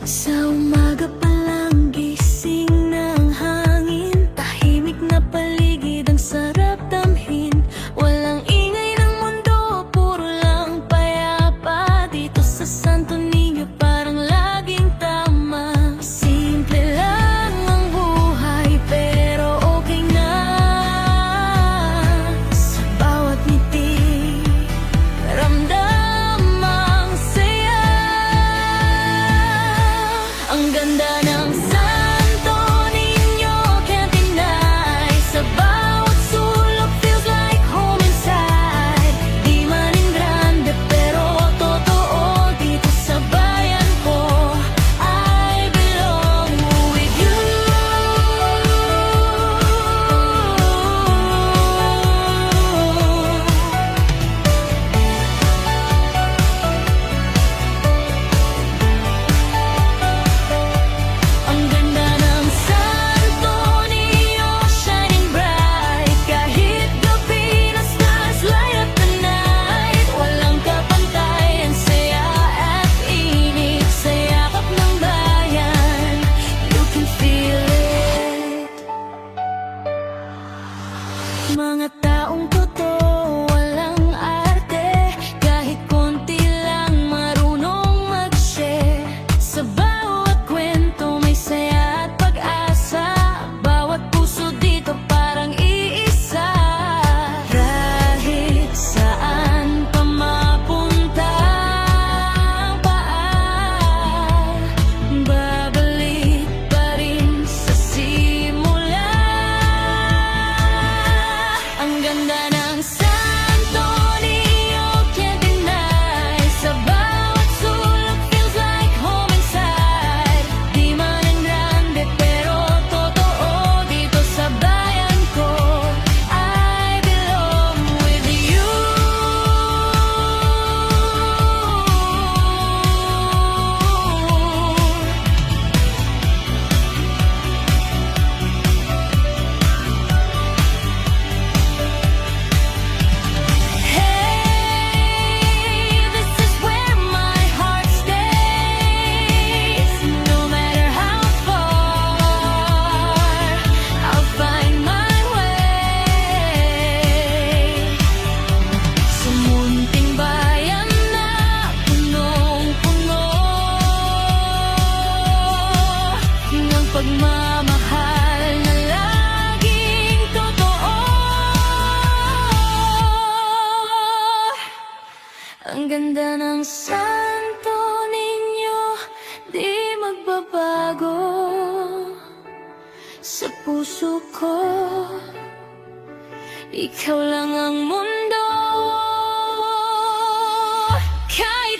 Sa umaga pa lang gising ng hangin, tahimik na paligid ang sarap damhin. Walang ingay ng mundo, puro lang payapa. Dito sa Santo Niño parang laging tama. Simple lang ang buhay pero okay na. Sa bawat ngiti, ramdam ang saya. Ang ganda ng Santo Niño, can't deny. Sa bawat sulok feels like home inside. Di man in grande pero totoo, dito sa bayan ko I belong with you. Ang ganda ng Santo Niño, shining bright. Kahit gabi na stars light up the night. Walang kapantay, ang saya at init sa yakap ng bayan. You can feel it. Mga taong totoo, walang arte. Kahit konti lang marunong mag-share. Sa bawat kwento may saya at pag-asa. Bawat puso dito parang iisa. Kahit saan pa mapunta ang paa, babalik pa rin sa simula. Ang ganda ng Santo Niño, can't deny. Sa bawat sulok feels like home inside. Di man in grande pero totoo, dito sa bayan ko I belong with you. Hey, this is where my heart stays. No matter how far, I'll find my way. Sa munting bayan na punong-puno ng pagmamahal na laging totoo. Ang ganda ng Santo Niño, di magbabago sa puso ko. Ikaw lang ang mundo. Kaya